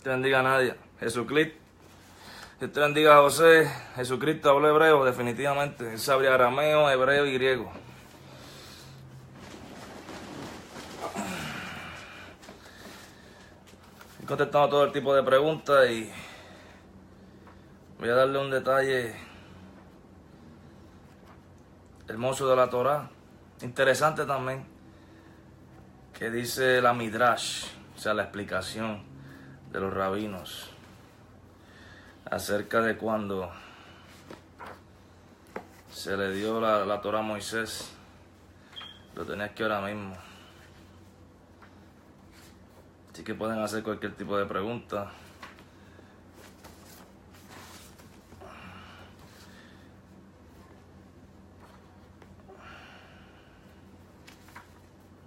te bendiga Nadia. Jesucristo. Dios te bendiga José. Jesucristo habló hebreo, definitivamente. Él sabría arameo, hebreo y griego. He contestado todo el tipo de preguntas y voy a darle un detalle hermoso de la Torá. Interesante también, que dice la Midrash, o sea, la explicación de los rabinos acerca de cuando se le dio la Torá a Moisés. Lo tenía aquí ahora mismo. Así que pueden hacer cualquier tipo de pregunta.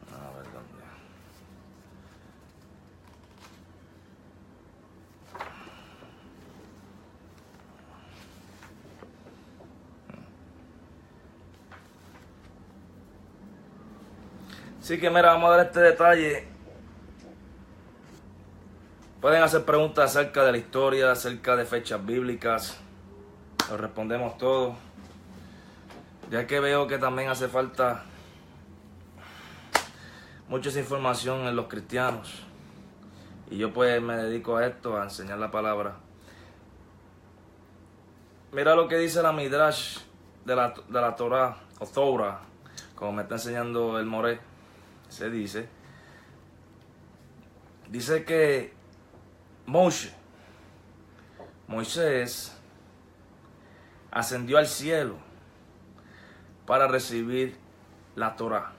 A ver dónde. Así que mira, vamos a dar este detalle. Pueden hacer preguntas acerca de la historia, acerca de fechas bíblicas. Lo respondemos todo. Ya que veo que también hace falta mucha información en los cristianos. Y yo pues me dedico a esto, a enseñar la palabra. Mira lo que dice la Midrash de la Torah, o Torah, como me está enseñando el Moré. Se dice que Moisés ascendió al cielo para recibir la Torá.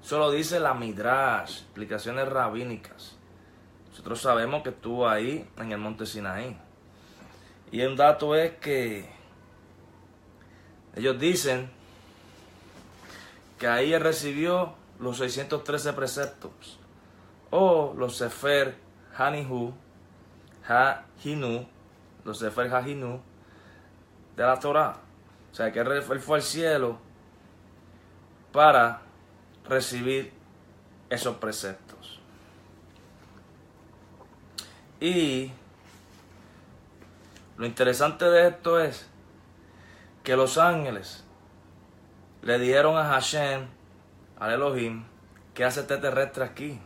Eso lo dice la Midrash, explicaciones rabínicas. Nosotros sabemos que estuvo ahí en el monte Sinaí. Y un dato es que ellos dicen que ahí él recibió los 613 preceptos, o los Sefer Hahinu, los Sefer Hahinu de la Torah. O sea que él fue al cielo para recibir esos preceptos. Y lo interesante de esto es que los ángeles le dijeron a Hashem, al Elohim, ¿qué hace este terrestre aquí?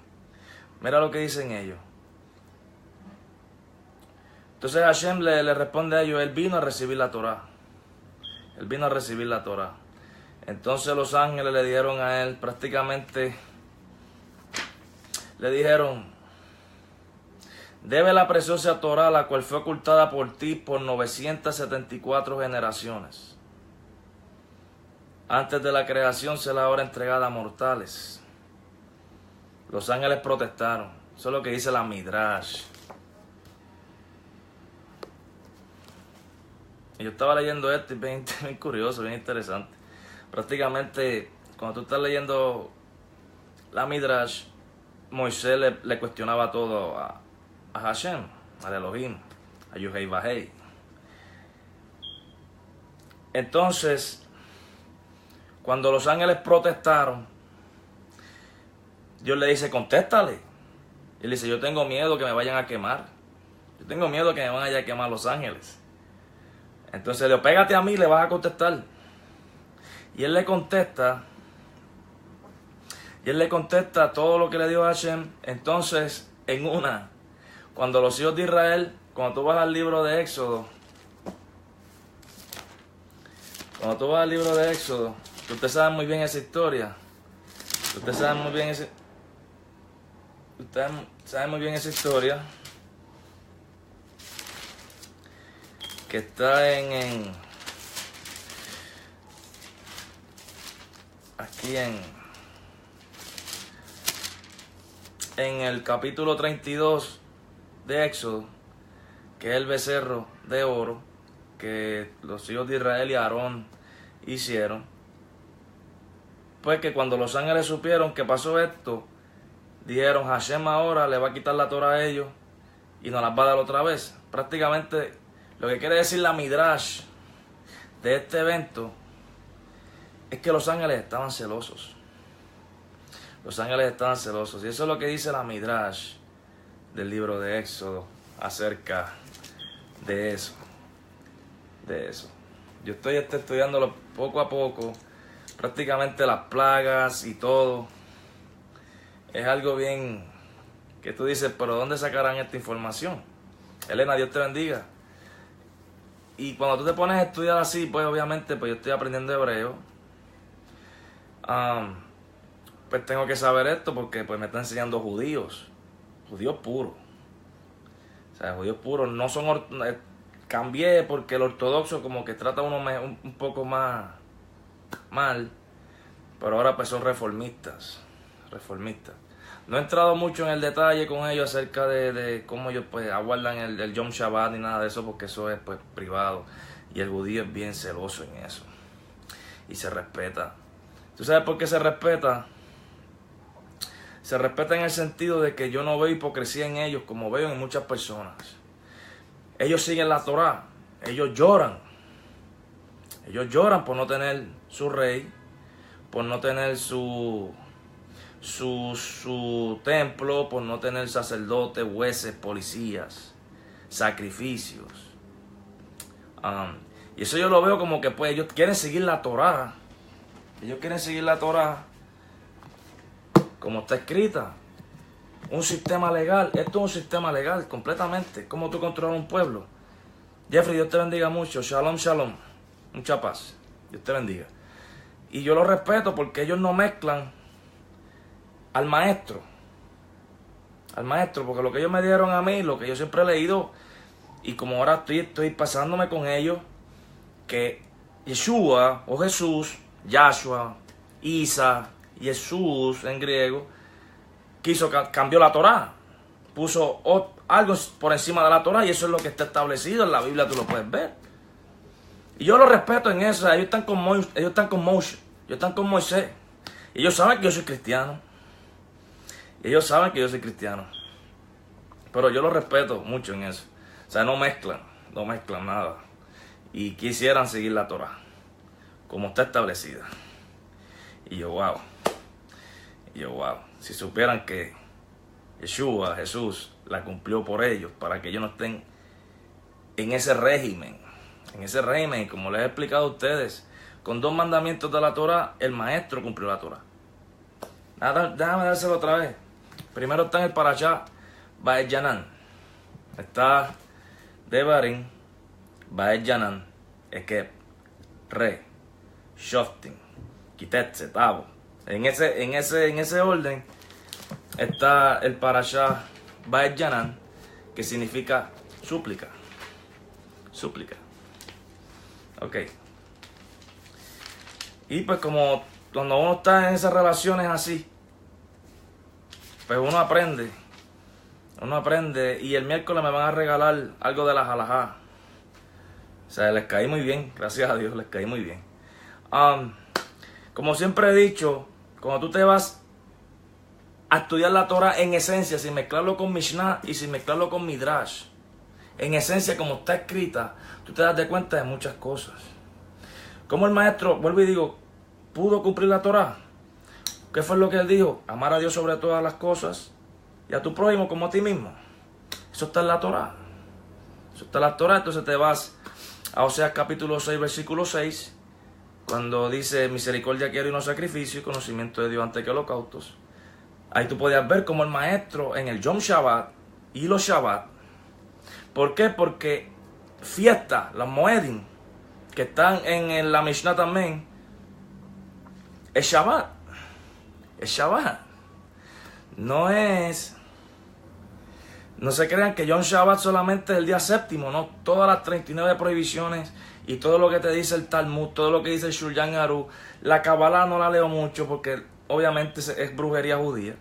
Mira lo que dicen ellos. Entonces Hashem le responde a ellos, él vino a recibir la Torá. Él vino a recibir la Torá. Entonces los ángeles le dijeron a él, prácticamente, le dijeron, debe la preciosa Torá, la cual fue ocultada por ti por 974 generaciones. Antes de la creación se la hora entregada a mortales. Los ángeles protestaron. Eso es lo que dice la Midrash. Y yo estaba leyendo esto y bien curioso, bien interesante. Prácticamente, cuando tú estás leyendo la Midrash, Moisés le cuestionaba todo a Hashem, al Elohim, a Yuhei Bajei. Entonces, cuando los ángeles protestaron, Dios le dice, contéstale. Y él dice, yo tengo miedo que me vayan a quemar. Yo tengo miedo que me vayan a quemar los ángeles. Entonces le digo, pégate a mí, le vas a contestar. Y él le contesta todo lo que le dio a Hashem. Entonces, cuando los hijos de Israel, cuando tú vas al libro de Éxodo, usted sabe muy bien esa historia. Usted sabe muy bien esa historia. Que está aquí en el capítulo 32 de Éxodo, que es el becerro de oro que los hijos de Israel y Aarón hicieron. Pues que cuando los ángeles supieron que pasó esto, dijeron, Hashem ahora le va a quitar la Torah a ellos y nos las va a dar otra vez. Prácticamente lo que quiere decir la Midrash de este evento es que los ángeles estaban celosos. Los ángeles estaban celosos. Y eso es lo que dice la Midrash del libro de Éxodo acerca de eso. Yo estoy estudiándolo poco a poco, prácticamente las plagas y todo. Es algo bien que tú dices, pero ¿dónde sacarán esta información? Elena, Dios te bendiga. Y cuando tú te pones a estudiar así, pues obviamente pues yo estoy aprendiendo hebreo. Pues tengo que saber esto porque pues me están enseñando judíos puros. O sea, judíos puros no son... Cambié porque el ortodoxo como que trata uno un poco más mal, pero ahora pues son reformistas. No he entrado mucho en el detalle con ellos acerca de cómo ellos pues aguardan el Yom Shabbat ni nada de eso, porque eso es pues privado y el judío es bien celoso en eso y se respeta. ¿Tú sabes por qué se respeta? Se respeta en el sentido de que yo no veo hipocresía en ellos como veo en muchas personas. Ellos siguen la Torá, ellos lloran por no tener su rey, por no tener su templo, por no tener sacerdotes, jueces, policías, sacrificios. Y eso yo lo veo como que pues ellos quieren seguir la Torá. Ellos quieren seguir la Torá como está escrita. Un sistema legal. Esto es un sistema legal completamente. ¿Cómo tú controlas un pueblo? Jeffrey, Dios te bendiga mucho. Shalom, shalom. Mucha paz. Dios te bendiga. Y yo lo respeto porque ellos no mezclan al maestro, porque lo que ellos me dieron a mí, lo que yo siempre he leído, y como ahora estoy pasándome con ellos, que Yeshua o Jesús, Yahshua, Isa, Jesús en griego, cambió la Torá, puso algo por encima de la Torá, y eso es lo que está establecido en la Biblia, tú lo puedes ver. Y yo lo respeto en eso. Ellos están con Moisés, y ellos saben que yo soy cristiano. Pero yo lo respeto mucho en eso. O sea, no mezclan nada. Y quisieran seguir la Torá como está establecida. Y yo, wow. Si supieran que Yeshua, Jesús, la cumplió por ellos, para que ellos no estén en ese régimen. Como les he explicado a ustedes, con 2 mandamientos de la Torá, el maestro cumplió la Torá. Nada, déjame dárselo otra vez. Primero está en el Parashá Ba'et Yanan. Está Devarim, Ba'et Yanan, Ekeb, Re, Shoftim, Kitetze, Tabo. En ese orden está el Parashá Ba'et Yanan, que significa súplica. Ok. Y pues como cuando uno está en esas relaciones así, pues uno aprende, y el miércoles me van a regalar algo de la halajá. O sea, les caí muy bien, gracias a Dios, les caí muy bien. Como siempre he dicho, cuando tú te vas a estudiar la Torah en esencia, sin mezclarlo con Mishnah y sin mezclarlo con Midrash, en esencia como está escrita, tú te das de cuenta de muchas cosas. Como el maestro, vuelvo y digo, pudo cumplir la Torah. ¿Qué fue lo que él dijo? Amar a Dios sobre todas las cosas y a tu prójimo como a ti mismo. Eso está en la Torah. Entonces te vas a Oseas capítulo 6, versículo 6, cuando dice misericordia quiero y no sacrificio, y conocimiento de Dios antes que holocaustos. Ahí tú podías ver como el maestro en el Yom Shabbat y los Shabbat. ¿Por qué? Porque fiesta, las Moedim, que están en la Mishnah también, es Shabbat. No se crean que Yom Shabbat solamente es el día séptimo, no. Todas las 39 prohibiciones y todo lo que te dice el Talmud, todo lo que dice el Shulchan Aruch, la Kabbalah no la leo mucho porque obviamente es brujería judía.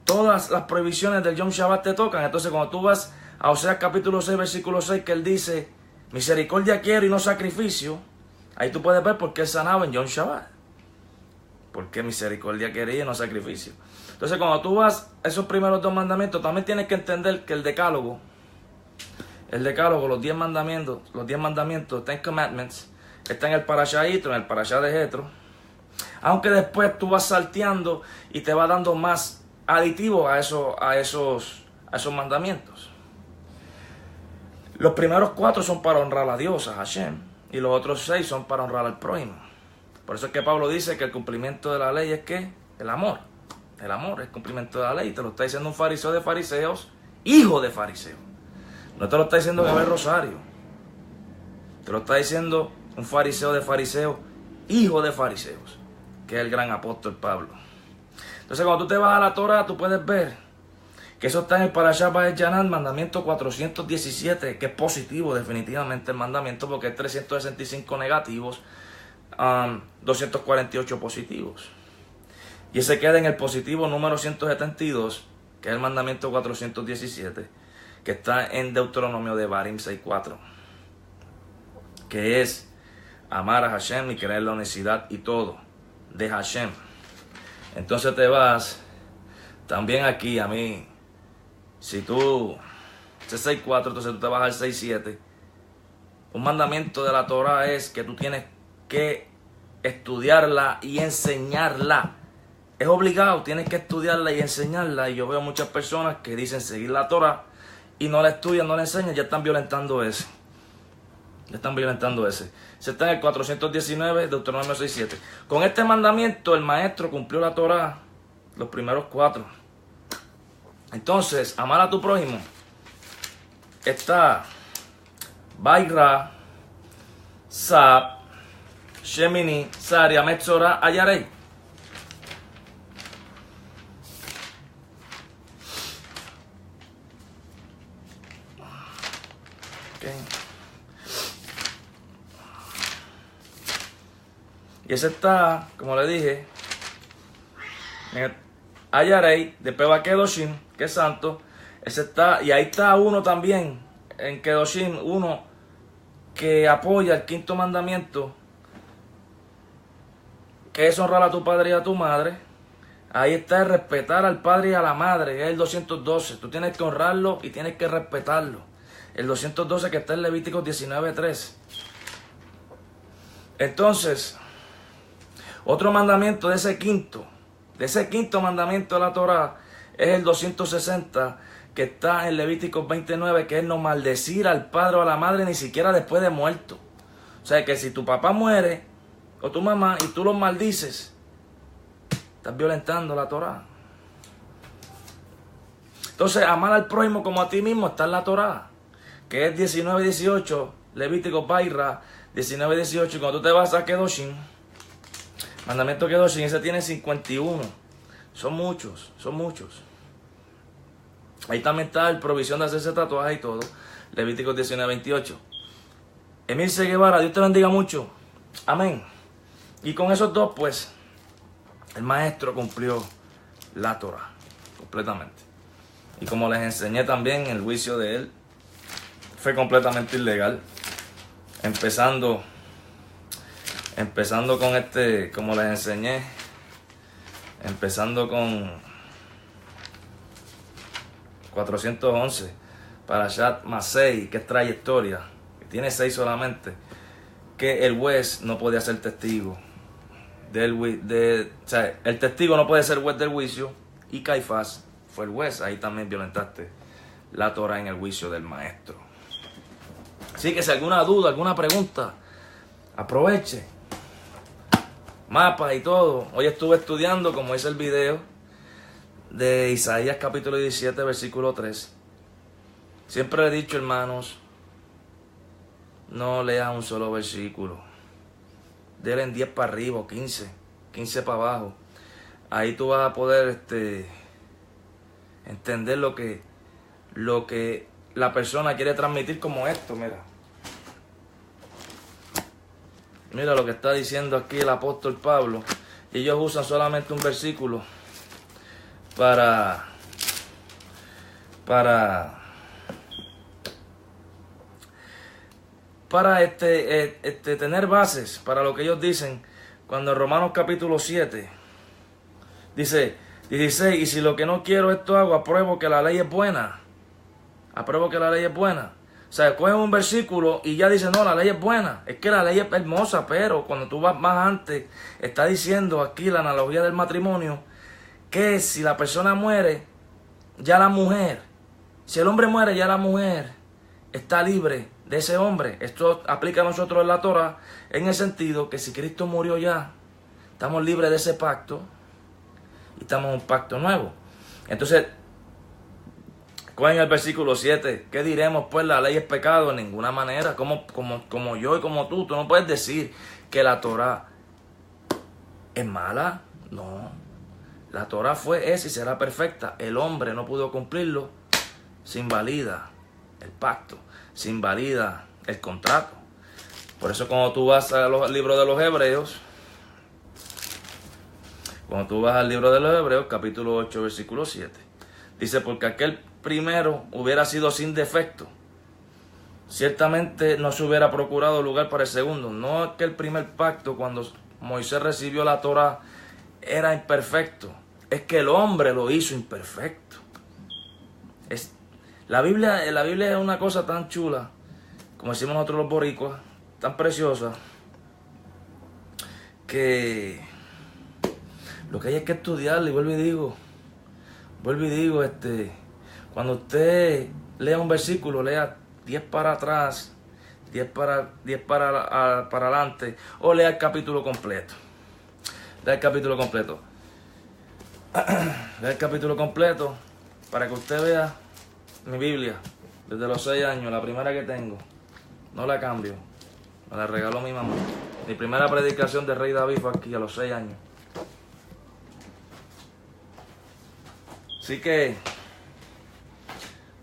Todas las prohibiciones del Yom Shabbat te tocan. Entonces cuando tú vas a Oseas capítulo 6, versículo 6, que él dice, misericordia quiero y no sacrificio, ahí tú puedes ver por qué él sanaba en Yom Shabbat. Porque misericordia quería y no sacrificio. Entonces cuando tú vas a esos primeros 2 mandamientos, también tienes que entender que el decálogo, los 10 mandamientos, 10 commandments, está en el Parashá Yitro, en el Parashá de Jetro. Aunque después tú vas salteando y te va dando más aditivos a esos mandamientos. Los primeros 4 son para honrar a Dios, a Hashem, y los otros 6 son para honrar al prójimo. Por eso es que Pablo dice que el cumplimiento de la ley es ¿qué? El amor. El amor es el cumplimiento de la ley. Te lo está diciendo un fariseo de fariseos, hijo de fariseo. No te lo está diciendo Gabriel Rosario. Te lo está diciendo un fariseo de fariseos, hijo de fariseos, que es el gran apóstol Pablo. Entonces, cuando tú te vas a la Torah, tú puedes ver que eso está en el Parashat Va'et-Yanan, mandamiento 417, que es positivo definitivamente el mandamiento, porque es 365 negativos, 248 positivos. Y ese queda en el positivo número 172, que es el mandamiento 417, que está en Deuteronomio de Barim 6.4, que es amar a Hashem y creer la honestidad y todo de Hashem. Entonces te vas también aquí a mí. Si tú, ese 6.4, entonces tú te vas al 6.7. Un mandamiento de la Torah es que tú tienes que estudiarla y enseñarla. Es obligado, tienes que estudiarla y enseñarla. Y yo veo muchas personas que dicen seguir la Torah y no la estudian, no la enseñan, ya están violentando ese. Se está en el 419, Deuteronomio 6.7. Con este mandamiento el maestro cumplió la Torah, los primeros 4. Entonces, amar a tu prójimo está Baira, Sab, Shemini, Saria, Metzora, Ayarei. Okay. Y ese está, como le dije, Ayarei, después va Kedoshim, que es santo. Ese está, y ahí está uno también, en Kedoshim, uno que apoya el 5.º mandamiento, que es honrar a tu padre y a tu madre. Ahí está el respetar al padre y a la madre, es el 212. Tú tienes que honrarlo y tienes que respetarlo. El 212 que está en Levíticos 19.3. Entonces, otro mandamiento de ese quinto mandamiento de la Torah es el 260, que está en Levíticos 29, que es no maldecir al padre o a la madre ni siquiera después de muerto. O sea que si tu papá muere o tu mamá y tú los maldices, estás violentando la Torah. Entonces, amar al prójimo como a ti mismo está en la Torah, que es 19.18, Levíticos Baira 19.18. Y cuando tú te vas a Kedoshim, mandamiento Kedoshim, ese tiene 51. Son muchos. Ahí también está la provisión de hacerse tatuaje y todo. Levíticos 19.28. Emilce Guevara, Dios te bendiga mucho. Amén. Y con esos dos, pues, el maestro cumplió la Torah completamente. Y como les enseñé también, el juicio de él fue completamente ilegal. Empezando con como les enseñé, empezando con 411, Parashat Masei, que es trayectoria, que tiene 6 solamente, que el juez no podía ser testigo o sea, el testigo no puede ser juez del juicio, y Caifás fue el juez. Ahí también violentaste la Torah en el juicio del maestro. Así que si alguna duda, alguna pregunta, aproveche. Mapas y todo. Hoy estuve estudiando, como dice el video, de Isaías capítulo 17, versículo 3. Siempre he dicho, hermanos, no leas un solo versículo. Dele en 10 para arriba, 15 para abajo. Ahí tú vas a poder entender lo que la persona quiere transmitir, como esto, mira. Mira lo que está diciendo aquí el apóstol Pablo. Y ellos usan solamente un versículo para tener bases para lo que ellos dicen. Cuando en Romanos capítulo 7 dice 16, y si lo que no quiero esto hago, apruebo que la ley es buena. Apruebo que la ley es buena. O sea, cogen un versículo y ya dicen, no, la ley es buena. Es que la ley es hermosa, pero cuando tú vas más antes, está diciendo aquí la analogía del matrimonio, que si la persona muere, ya la mujer, si el hombre muere, ya la mujer está libre de ese hombre. Esto aplica a nosotros en la Torah en el sentido que si Cristo murió ya, estamos libres de ese pacto y estamos en un pacto nuevo. Entonces, en el versículo 7, ¿qué diremos? Pues la ley es pecado. En ninguna manera. Como yo y como tú no puedes decir que la Torah es mala. No. La Torah es y será perfecta. El hombre no pudo cumplirlo. Se invalida el pacto. Se invalida el contrato. Por eso cuando tú vas al libro de los Hebreos, capítulo 8, versículo 7, dice, porque aquel primero hubiera sido sin defecto, ciertamente no se hubiera procurado lugar para el segundo. No es que el primer pacto, cuando Moisés recibió la Torah, era imperfecto, es que el hombre lo hizo imperfecto. La Biblia es una cosa tan chula, como decimos nosotros los boricuas, tan preciosa, que lo que hay es que estudiarla. Y vuelvo y digo, cuando usted lea un versículo, lea 10 para atrás, 10 para adelante, o lea el capítulo completo. Lea el capítulo completo para que usted vea mi Biblia desde los 6 años, la primera que tengo. No la cambio. Me la regaló mi mamá. Mi primera predicación de Rey David fue aquí a los 6 años. Así que,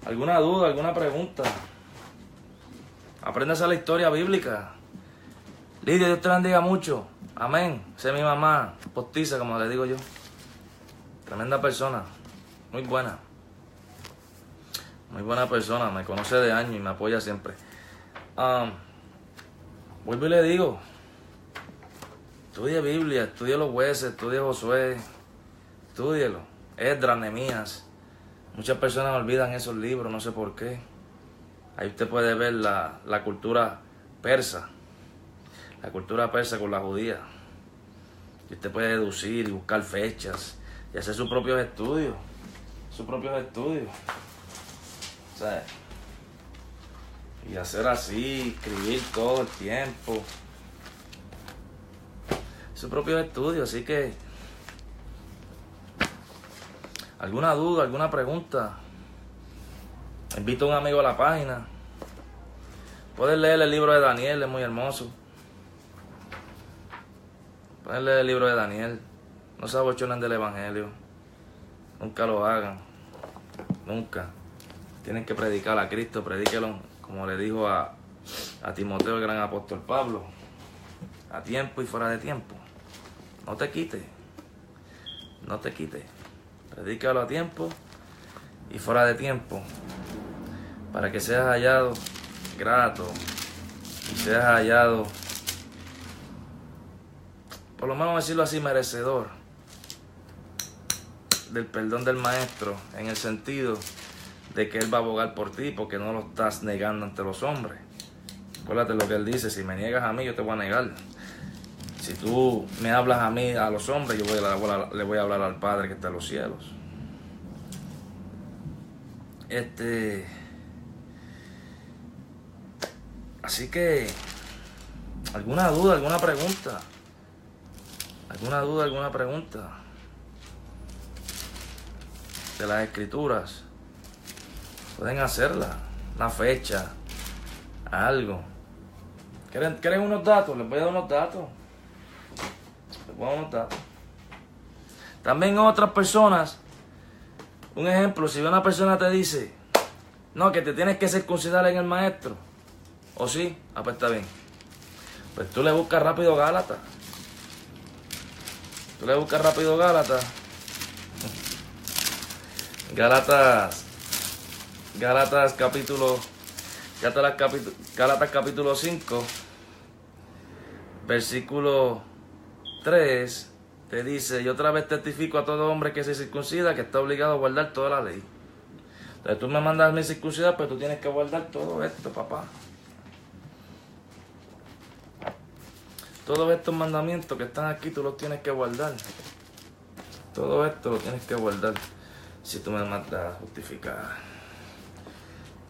¿alguna duda, alguna pregunta? Apréndase la historia bíblica. Lidia, Dios te bendiga mucho. Amén. Esa es mi mamá, postiza, como le digo yo. Tremenda persona. Muy buena. Muy buena persona. Me conoce de años y me apoya siempre. Vuelvo y le digo. Estudie Biblia, estudie los jueces, estudie Josué. Estúdielo. Esdras, Nehemías. Muchas personas olvidan esos libros, no sé por qué. Ahí usted puede ver la cultura persa. La cultura persa con la judía. Y usted puede deducir y buscar fechas y hacer sus propios estudios. O sea, y hacer así, escribir todo el tiempo. Sus propios estudios, así que ¿alguna duda, alguna pregunta? Invito a un amigo a la página. Pueden leer el libro de Daniel, es muy hermoso. Pueden leer el libro de Daniel. No se abochonen del Evangelio. Nunca lo hagan. Nunca. Tienen que predicar a Cristo, predíquelo, como le dijo a Timoteo, el gran apóstol Pablo. A tiempo y fuera de tiempo. No te quites. Predícalo a tiempo y fuera de tiempo, para que seas hallado grato y seas hallado, por lo menos decirlo así, merecedor del perdón del Maestro, en el sentido de que Él va a abogar por ti, porque no lo estás negando ante los hombres. Acuérdate lo que Él dice: si me niegas a mí, yo te voy a negar. Si tú me hablas a mí, a los hombres, yo le voy a hablar al Padre que está en los cielos. Así que, ¿alguna duda, alguna pregunta? ¿Alguna pregunta? De las Escrituras. Pueden hacerla. Una fecha. Algo. ¿Quieren unos datos? Les voy a dar unos datos. También otras personas, un ejemplo, si una persona te dice, no, que te tienes que circuncidar en el Maestro, o sí, pues está bien. Pues tú le buscas rápido Gálatas. Gálatas capítulo 5, versículo 3, te dice: y otra vez testifico a todo hombre que se circuncida que está obligado a guardar toda la ley. Entonces tú me mandas a mi circuncidar, pero tú tienes que guardar todo esto, papá. Todos estos mandamientos que están aquí, tú los tienes que guardar. Todo esto lo tienes que guardar si tú me mandas a justificar.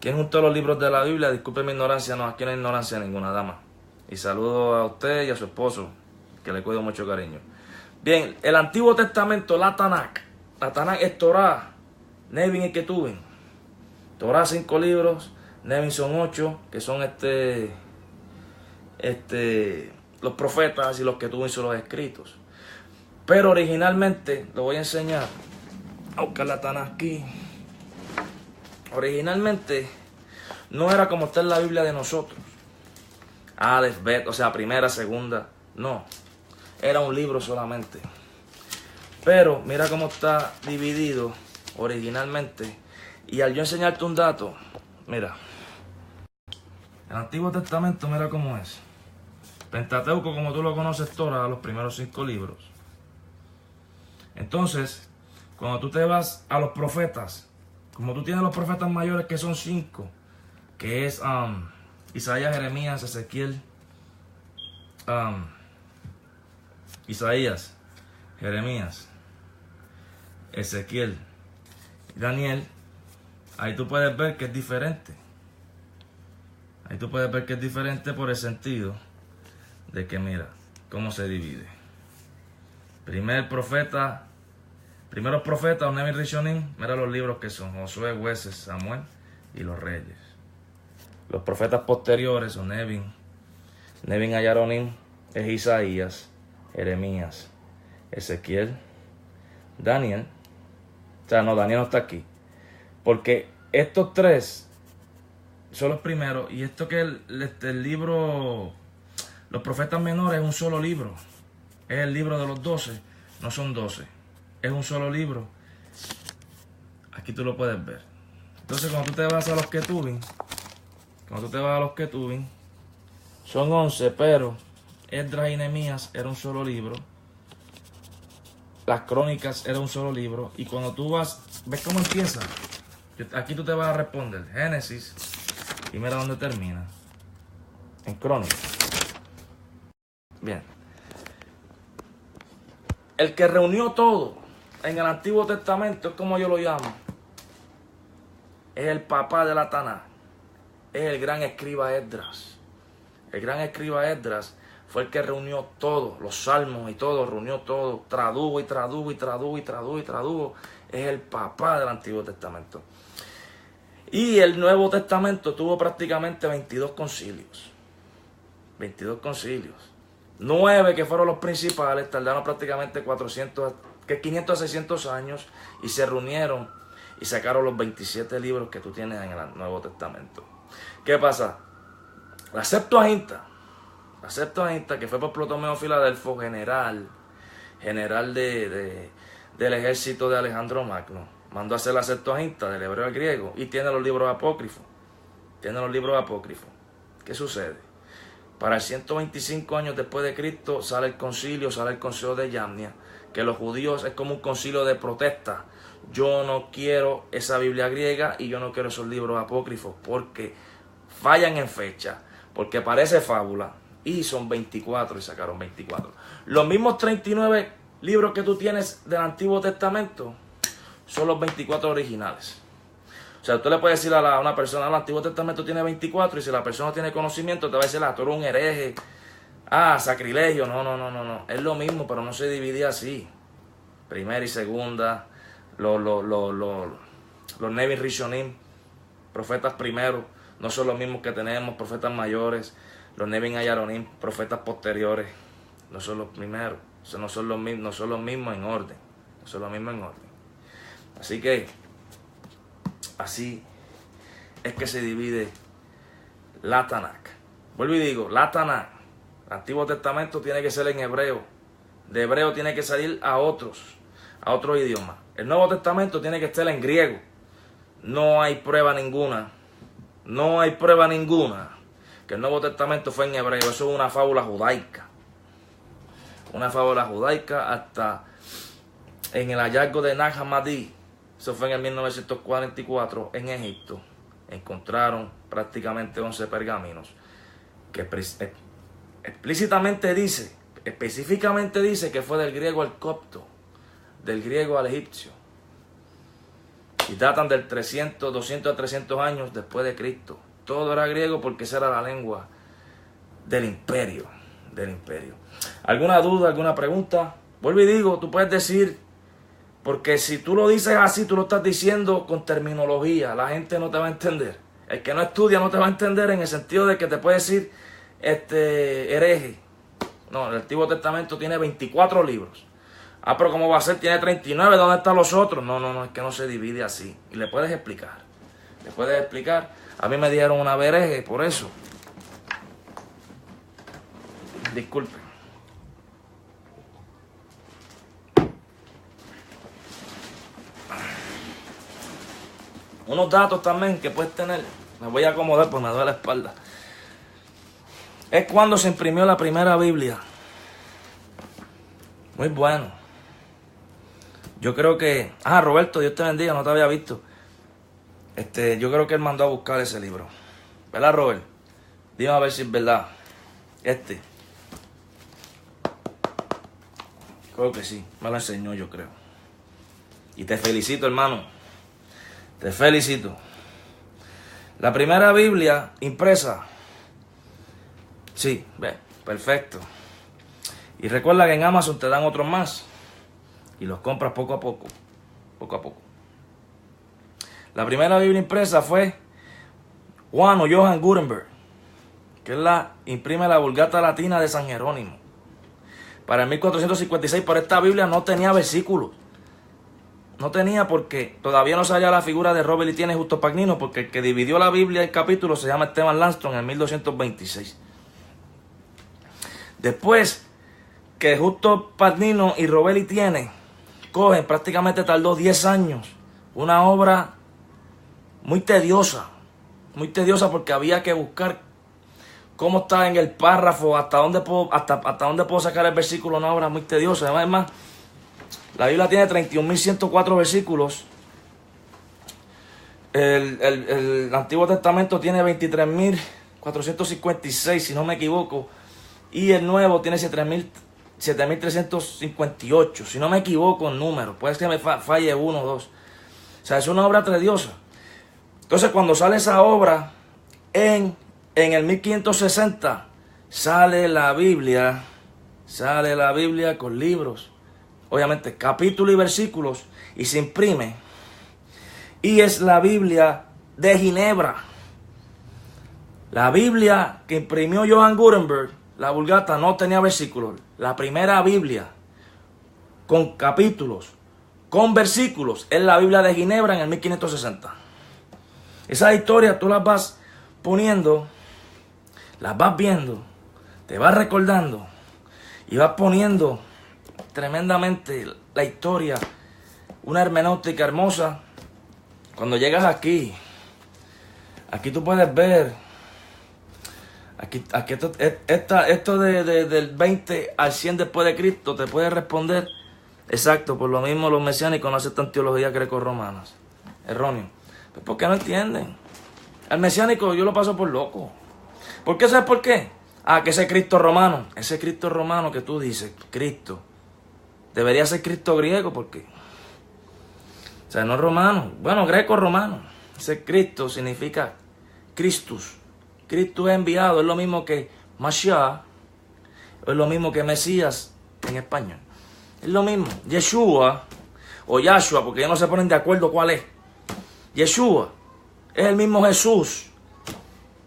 ¿Quién juntó los libros de la Biblia? Disculpe mi ignorancia, no, aquí no hay ignorancia ninguna, dama. Y saludo a usted y a su esposo, que le cuido mucho cariño. Bien, el Antiguo Testamento, la Tanakh. La Tanakh es Torah, Nevin y Ketuvim. Torah 5 libros, Nevin son 8, que son los profetas, y los Ketuvim son los escritos. Pero originalmente, lo voy a enseñar, a buscar la Tanakh aquí. Originalmente no era como está en la Biblia de nosotros. Aleph, Bet, o sea, primera, segunda. No, era un libro solamente. Pero mira cómo está dividido originalmente. Y al yo enseñarte un dato, mira, el Antiguo Testamento, mira cómo es. Pentateuco, como tú lo conoces, Torah, los primeros 5 libros. Entonces, cuando tú te vas a los profetas, como tú tienes los profetas mayores que son 5, que es Isaías, Jeremías, Ezequiel, Isaías, Jeremías, Ezequiel y Daniel, ahí tú puedes ver que es diferente. Ahí tú puedes ver que es diferente por el sentido de que mira cómo se divide. Primeros profetas, Nevin Rishonim, mira los libros que son Josué, Jueces, Samuel y los Reyes. Los profetas posteriores son Nevin Ayaronim, es Isaías, Jeremías, Ezequiel, Daniel. O sea, no, Daniel no está aquí. Porque estos 3 son los primeros. Y esto que el libro, los profetas menores, es un solo libro. Es el libro de los 12. No son 12. Es un solo libro. Aquí tú lo puedes ver. Entonces, cuando tú te vas a los Ketuvim, son 11, pero Esdras y Nehemías era un solo libro. Las Crónicas era un solo libro. Y cuando tú vas, ¿ves cómo empieza? Aquí tú te vas a responder Génesis y mira dónde termina. En Crónicas. Bien. El que reunió todo en el Antiguo Testamento es como yo lo llamo. Es el papá de la Tanakh. Es el gran escriba Esdras. El gran escriba Esdras fue el que reunió todo, los salmos y todo, reunió todo, tradujo. Es el papá del Antiguo Testamento. Y el Nuevo Testamento tuvo prácticamente 22 concilios. 22 concilios. 9 que fueron los principales, tardaron prácticamente 500 a 600 años y se reunieron y sacaron los 27 libros que tú tienes en el Nuevo Testamento. ¿Qué pasa? La Septuaginta, que fue por Ptolomeo Filadelfo, general del ejército de Alejandro Magno, mandó a hacer la Septuaginta del hebreo al griego y tiene los libros apócrifos. ¿Qué sucede? Para el 125 años después de Cristo sale el concilio de Yamnia, que los judíos es como un concilio de protesta. Yo no quiero esa Biblia griega y yo no quiero esos libros apócrifos porque fallan en fecha, porque parece fábula, y son 24 y sacaron 24. Los mismos 39 libros que tú tienes del Antiguo Testamento son los 24 originales. O sea, tú le puedes decir a una persona, el Antiguo Testamento tiene 24, y si la persona tiene conocimiento, te va a decir, tú eres un hereje, sacrilegio. No. Es lo mismo, pero no se divide así. Primera y segunda, los Nevin Rishonim, profetas primeros, no son los mismos que tenemos, profetas mayores. Los Nevin Ayaronim, profetas posteriores, no son los primeros. O sea, no son los mismos en orden. Así que, así es que se divide la Tanakh. Vuelvo y digo, la Tanakh, el Antiguo Testamento tiene que ser en hebreo. De hebreo tiene que salir a otros idiomas. El Nuevo Testamento tiene que estar en griego. No hay prueba ninguna que el Nuevo Testamento fue en hebreo. Eso es una fábula judaica. Hasta en el hallazgo de Nag Hammadi, eso fue en el 1944 en Egipto, encontraron prácticamente 11 pergaminos que específicamente dice que fue del griego al copto, del griego al egipcio. Y datan del 200 a 300 años después de Cristo. Todo era griego porque esa era la lengua del imperio. ¿Alguna duda, alguna pregunta? Vuelvo y digo, tú puedes decir, porque si tú lo dices así, tú lo estás diciendo con terminología, la gente no te va a entender. El que no estudia no te va a entender en el sentido de que te puede decir hereje. No, el Antiguo Testamento tiene 24 libros. Ah, pero ¿cómo va a ser? Tiene 39, ¿dónde están los otros? No, es que no se divide así. Y le puedes explicar. A mí me dieron una hereje por eso. Disculpen. Unos datos también que puedes tener. Me voy a acomodar porque me duele la espalda. Es cuando se imprimió la primera Biblia. Muy bueno. Yo creo que... Roberto, Dios te bendiga, no te había visto. Yo creo que él mandó a buscar ese libro. ¿Verdad, Robert? Dime a ver si es verdad. Creo que sí. Me lo enseñó, yo creo. Y te felicito, hermano. Te felicito. La primera Biblia impresa. Sí, perfecto. Y recuerda que en Amazon te dan otros más. Y los compras poco a poco. La primera Biblia impresa fue Juan o Johann Gutenberg, que imprime la Vulgata Latina de San Jerónimo. Para el 1456, pero esta Biblia no tenía versículos. No tenía porque todavía no salía la figura de Robert Estienne y Justo Pagnino, porque el que dividió la Biblia en capítulos se llama Esteban Langston en 1226. Después que Justo Pagnino y Robert Estienne cogen, prácticamente tardó 10 años, una obra muy tediosa porque había que buscar cómo está en el párrafo, hasta dónde puedo sacar el versículo, una obra muy tediosa. Además, la Biblia tiene 31.104 versículos. El Antiguo Testamento tiene 23.456, si no me equivoco. Y el Nuevo tiene 7.358, si no me equivoco en número. Puede que me falle uno o dos. O sea, es una obra tediosa. Entonces, cuando sale esa obra, en el 1560, sale la Biblia con libros. Obviamente, capítulos y versículos, y se imprime. Y es la Biblia de Ginebra. La Biblia que imprimió Johann Gutenberg, la Vulgata, no tenía versículos. La primera Biblia con capítulos, con versículos, es la Biblia de Ginebra en el 1560. Esas historias tú las vas poniendo, las vas viendo, te vas recordando y vas poniendo tremendamente la historia, una hermenéutica hermosa. Cuando llegas aquí tú puedes ver, esto del 20 al 100 después de Cristo te puede responder exacto. Por lo mismo los mesiánicos no aceptan teología greco-romanas, erróneo. Pues porque no entienden. Al mesiánico yo lo paso por loco. ¿Por qué? ¿Sabes por qué? Que ese Cristo romano, que tú dices, Cristo, debería ser Cristo griego, porque, o sea, no romano, bueno, greco-romano. Ese Cristo significa Christus. Cristo es enviado, es lo mismo que Mashiach, es lo mismo que Mesías en español. Es lo mismo. Yeshua o Yahshua, porque ya no se ponen de acuerdo cuál es. Yeshua es el mismo Jesús,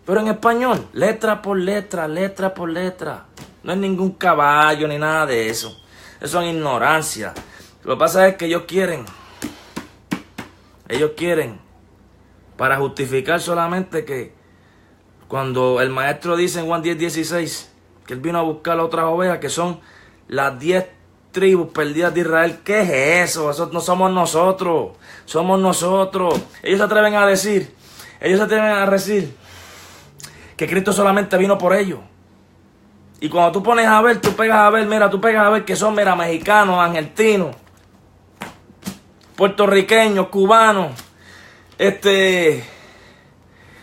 pero en español, letra por letra. No es ningún caballo ni nada de eso. Eso es ignorancia. Lo que pasa es que ellos quieren para justificar solamente que cuando el maestro dice en Juan 10:16 que él vino a buscar a otras ovejas, que son las 10 tribus perdidas de Israel. ¿Qué es eso? Eso no somos nosotros. Somos nosotros. Ellos se atreven a decir que Cristo solamente vino por ellos. Y cuando tú pones a ver, tú pegas a ver que son, mexicanos, argentinos, puertorriqueños, cubanos,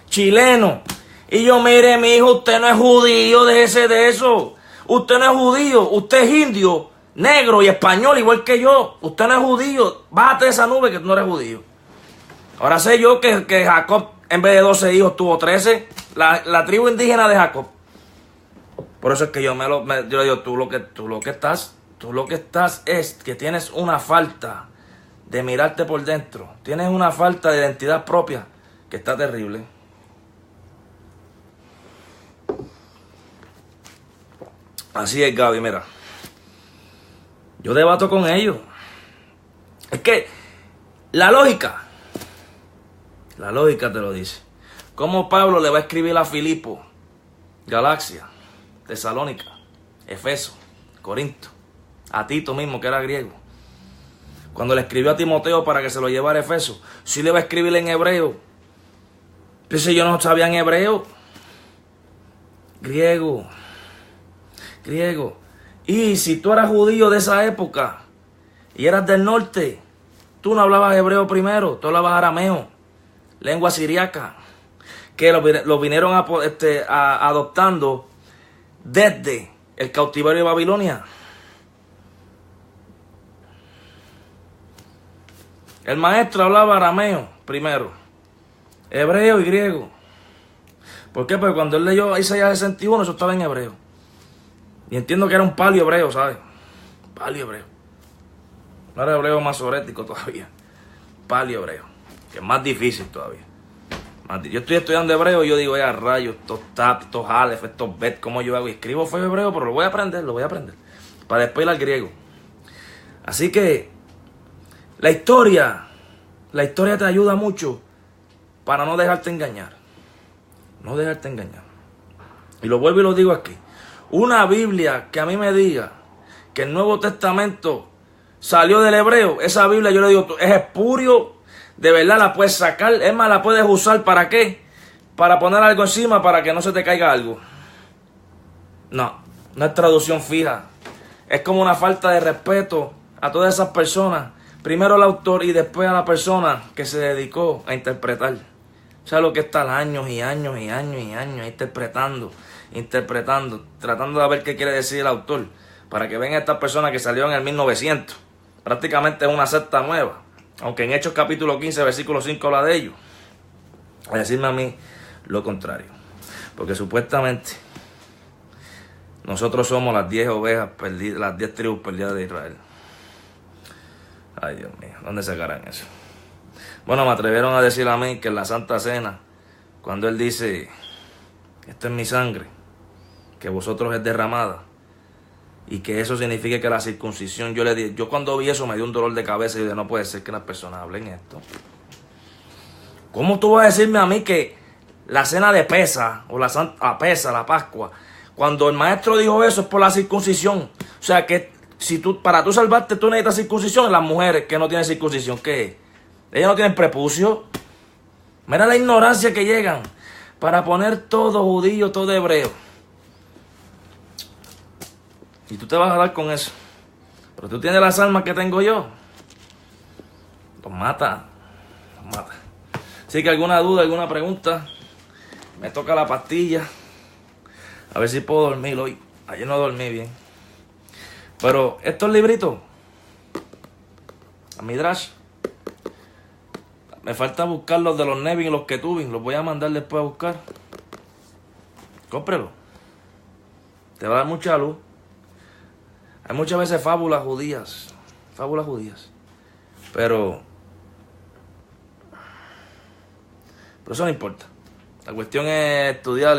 chilenos. Y yo, mi hijo, usted no es judío, déjese de eso. Usted no es judío, usted es indio negro y español igual que yo. Usted no es judío. Bájate de esa nube que tú no eres judío. Ahora sé yo que Jacob, en vez de 12 hijos, tuvo 13. La tribu indígena de Jacob. Por eso es que yo le digo, tú lo que estás es que tienes una falta de mirarte por dentro. Tienes una falta de identidad propia que está terrible. Así es, Gaby, mira. Yo debato con ellos. Es que la lógica te lo dice. ¿Cómo Pablo le va a escribir a Filipo, Galacia, Tesalónica, Efeso, Corinto, a Tito mismo, que era griego? Cuando le escribió a Timoteo para que se lo llevara a Efeso, sí le va a escribir en hebreo. Dice, yo no sabía en hebreo. Griego. Y si tú eras judío de esa época y eras del norte, tú no hablabas hebreo primero, tú hablabas arameo, lengua siriaca, que lo vinieron adoptando desde el cautiverio de Babilonia. El maestro hablaba arameo primero, hebreo y griego. ¿Por qué? Porque cuando él leyó Isaías 61, eso estaba en hebreo. Y entiendo que era un palio hebreo, ¿sabes? Palio hebreo. No era hebreo masorético todavía. Palio hebreo. Que es más difícil todavía. Yo estoy estudiando hebreo y yo digo, ya rayos, estos tap, estos alef, estos bet, ¿cómo yo hago? Y escribo feo hebreo, pero lo voy a aprender. Para después ir al griego. Así que la historia te ayuda mucho para no dejarte engañar. No dejarte engañar. Y lo vuelvo y lo digo aquí. Una Biblia que a mí me diga que el Nuevo Testamento salió del hebreo, esa Biblia yo le digo, es espurio, de verdad la puedes sacar, es más, la puedes usar ¿para qué? Para poner algo encima para que no se te caiga algo. No es traducción fija. Es como una falta de respeto a todas esas personas. Primero al autor y después a la persona que se dedicó a interpretar. O sea, lo que está años y años interpretando, tratando de ver qué quiere decir el autor, para que vean estas personas que salieron en el 1900. Prácticamente es una secta nueva, aunque en Hechos capítulo 15, versículo 5 habla de ellos. A decirme a mí lo contrario, porque supuestamente nosotros somos las 10 ovejas perdidas, las 10 tribus perdidas de Israel. Ay, Dios mío, ¿dónde sacarán eso? Bueno, me atrevieron a decir a mí que en la Santa Cena, cuando él dice, esto es mi sangre, que vosotros es derramada, y que eso significa que la circuncisión, yo cuando vi eso me dio un dolor de cabeza y dije, no puede ser que las personas hablen esto. ¿Cómo tú vas a decirme a mí que la cena de Pesa, o la Pascua, cuando el maestro dijo eso es por la circuncisión? O sea que para tú salvarte tú necesitas circuncisión. Las mujeres que no tienen circuncisión, ¿qué? Ellas no tienen prepucio. Mira la ignorancia que llegan para poner todo judío, todo hebreo. Y tú te vas a dar con eso. Pero tú tienes las almas que tengo yo. Los mata. Así que alguna duda, alguna pregunta, me toca la pastilla. A ver si puedo dormir hoy. Ayer no dormí bien. Pero estos libritos, a Midrash, me falta buscar los de los Nevin y los Ketuvim. Los voy a mandar después a buscar. Cómprelo. Te va a dar mucha luz. Hay muchas veces fábulas judías. Pero eso no importa. La cuestión es estudiar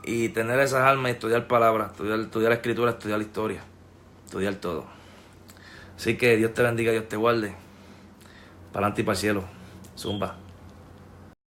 y tener esas almas y estudiar palabras, estudiar escritura, estudiar historia, estudiar todo. Así que Dios te bendiga, Dios te guarde. Para adelante y para el cielo. Zumba.